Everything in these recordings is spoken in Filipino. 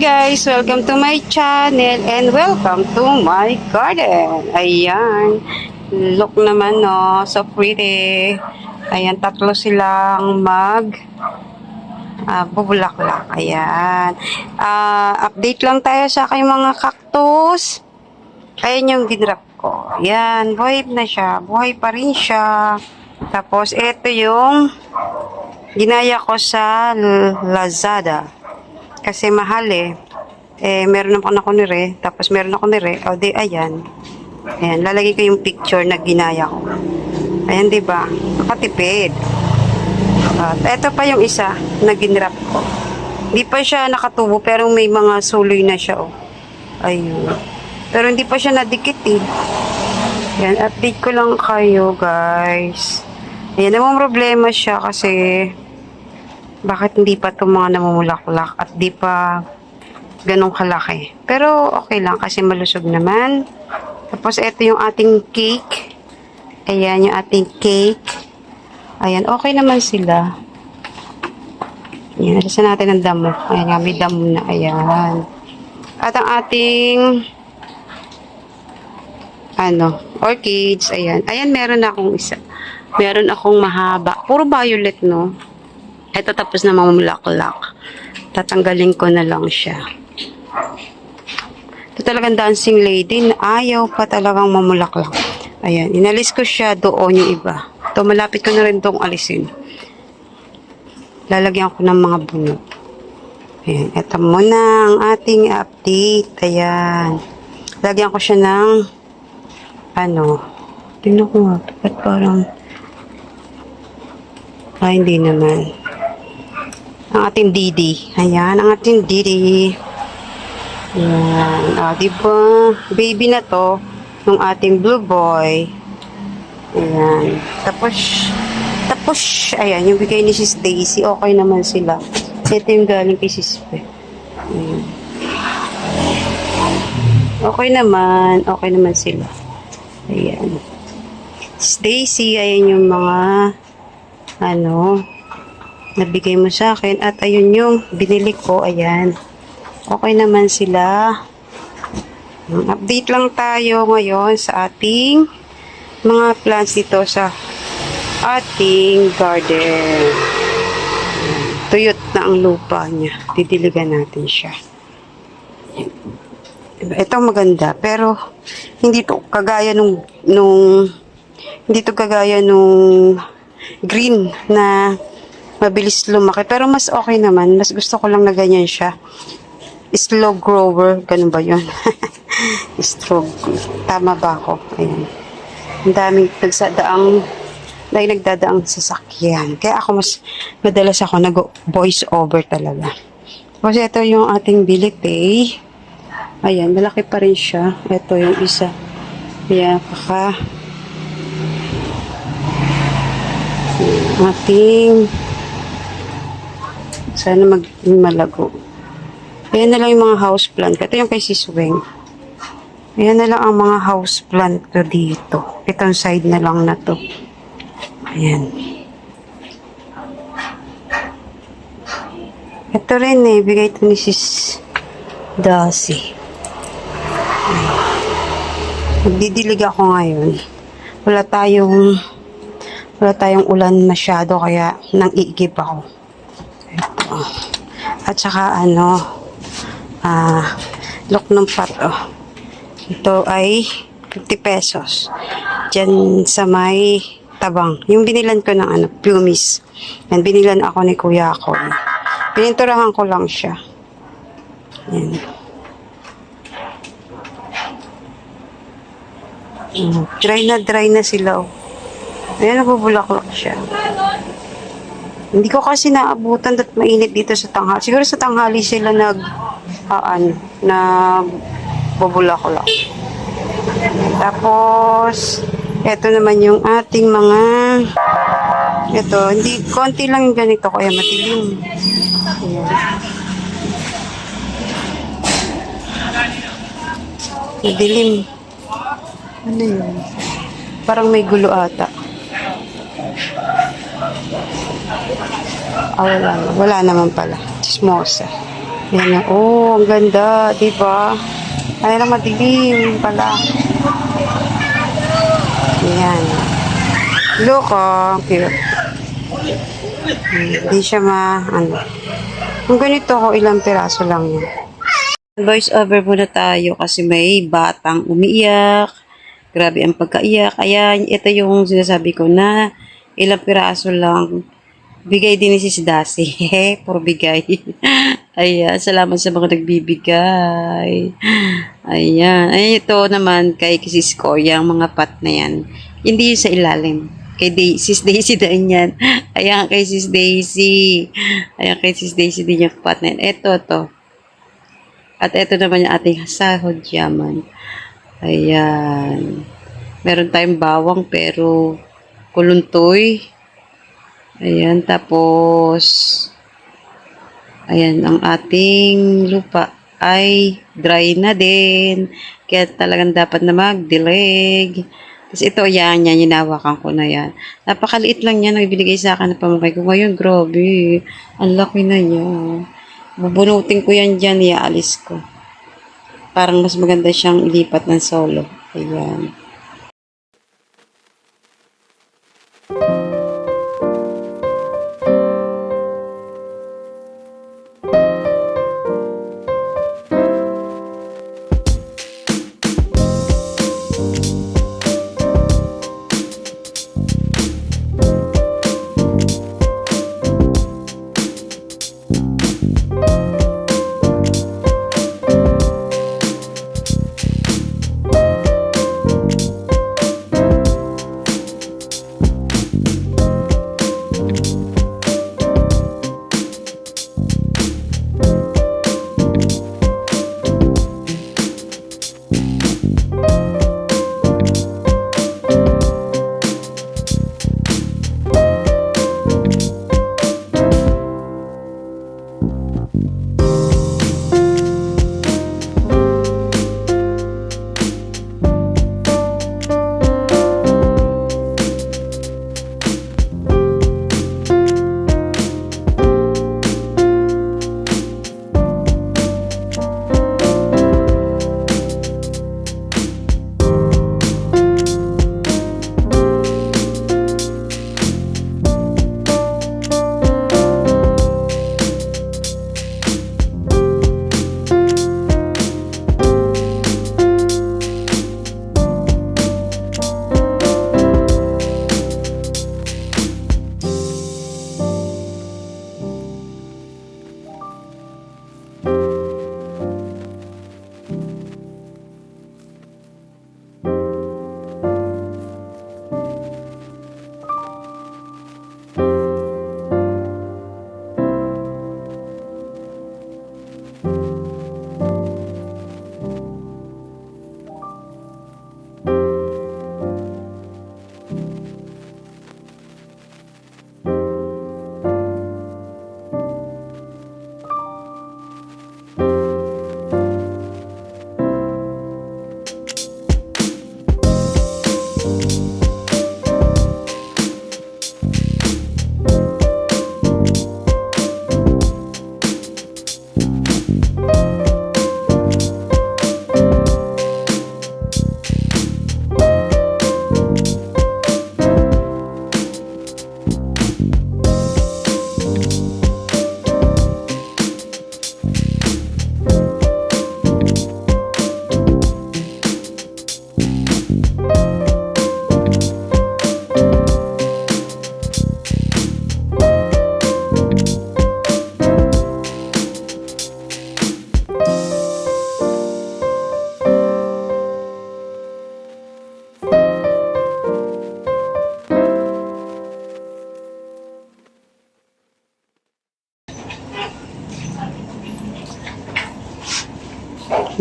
guys! Welcome to my channel and welcome to my garden. Ayan. Look naman no. So pretty. Ayan, tatlo silang bubulaklak. Ayan. Update lang tayo sa aking mga cactus. Ayan yung ginrap ko. Ayan. Buhay na siya. Buhay pa rin siya. Tapos ito yung ginaya ko sa Lazada. Kasi mahal eh. Meron naman ako nire. Tapos meron ako nire. O di, ayan. Ayan, lalagay ko yung picture na ginaya ko. Ayan, diba? Nakatipid. At eto pa yung isa na ginrap ko. Hindi pa siya nakatubo, pero may mga suloy na siya, oh. Ayun. Pero hindi pa siya nadikit, eh. Ayan, update ko lang kayo, guys. Ayan, namang problema siya kasi bakit hindi pa itong mga namumulaklak at di pa ganong kalaki. Pero okay lang kasi malusog naman. Tapos ito yung ating cake. Ayan yung ating cake. Ayan, okay naman sila. Ayan, alisan natin ang damo. Ayan nga, may damo na. Ayan. At ang ating orchids. Ayan. Ayan, meron na akong isa. Meron akong mahaba. Puro violet, no? Ito tapos na mamulaklak. Tatanggalin ko na lang siya. Ito talagang dancing lady. Ayaw pa talagang mamulaklak. Ayan. Inalis ko siya doon yung iba. Ito malapit ko na rin itong alisin. Lalagyan ko ng mga bunot. Ayan. Ito muna ang ating update. Ayan. Lagyan ko siya ng tingnan ko nga. Ba't parang hindi naman. Ang ating Didi. Ayan, ang ating Didi. Ayan. Diba? Baby na to. Yung ating blue boy. Ayan. Tapos, ayan, yung bigay ni Sis Daisy. Okay naman sila. Ito yung galing kay Sis Pe. Ayan. Okay naman sila. Ayan. Sis Daisy, ayan yung mga nabigay mo sa akin. At ayun yung binili ko. Ayan. Okay naman sila. Update lang tayo ngayon sa ating mga plants dito sa ating garden. Tuyot na ang lupa niya. Didiligan natin siya. Ito maganda. Pero hindi to kagaya nung green na mabilis lumaki. Pero mas okay naman. Mas gusto ko lang na ganyan siya. Slow grower. Ganun ba yun? Slow. Tama ba ako? Ayan. Ang daming nagdadaang sasakyan. Kaya ako madalas ako nag-voice over talaga. Kasi ito yung ating bilipay. Ayan. Malaki pa rin siya. Ito yung isa. Ayan. Ating sana malago. Ayan na lang yung mga house plant. Ito yung kay Sisweng. Ayan na lang ang mga house plant ko dito. Itong side na lang na to. Ayan. Ito rin bigay ito ni Sis Dasi. Magdidilig ako ngayon. Wala tayong ulan masyado kaya nang iigib ako. Ito. At saka look ng pot, Ito ay 50 pesos. Diyan sa may tabang. Yung binilan ko ng pumis. Yan, binilan ako ni kuya ko. Pininturahan ko lang siya. Yan. Dry na sila, Ayan, nabubulaklak siya. Hindi ko kasi naabutan at mainit dito sa tanghali. Siguro sa tanghali sila bubulaklak. Tapos, ito naman yung ating mga, konti lang yung ganito, kaya matilim. Ayan. Madilim. Ano yun? Parang may gulo ata. Wala naman pala. Chismosa. Yan, oh, ang ganda, di ba? Ay, lang madilim pala. Yan. Look, oh, cute. Hindi siya ano. Kung ganito ko, ilang piraso lang yun. Voice over muna tayo kasi may batang umiiyak. Grabe ang pagkaiyak. Ayan, ito yung sinasabi ko na ilang piraso lang. Bigay din ni Sis Dasi. Puro bigay. Ayan, salamat sa mga nagbibigay. Ayan. Ay, ito naman kay Sis ko, yung mga pot na yan. Hindi sa ilalim. Sis Daisy din yan. Ayan, kay Sis Daisy. Ayan, kay Sis Daisy din yung pot na yan. Ito, to. At ito naman yung ating sahod yaman. Ayan. Meron tayong bawang pero kuluntoy. Ayan, tapos ayan, ang ating lupa ay dry na din. Kaya talagang dapat na magdilig. Tapos ito, yan, hinawakan ko na yan. Napakaliit lang yan, ibinigay sa akin na pamukay ko. Ngayon, grabe. Ang laki na niya. Bubunutin ko yan dyan, iaalis ko. Parang mas maganda siyang ilipat ng solo. Ayan.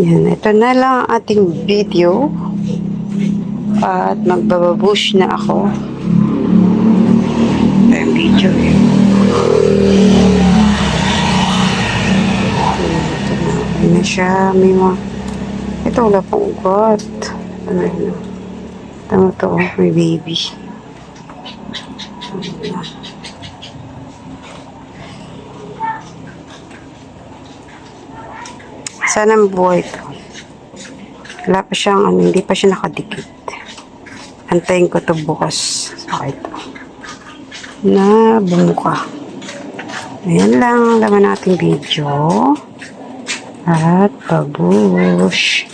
Yan, ito na lang ang ating video. At magbababush na ako. Ito yung video. Ito na. Ano na siya. May mga... Ito wala pang ugat. Ano na. Tama to. May baby. Ano na. Sana buhay to. Wala pa siyang ano, hindi pa siya nakadikit. Antayin ko to bukas. So, ito. Na bumuka. Ayan lang ang laman nating video. At babush.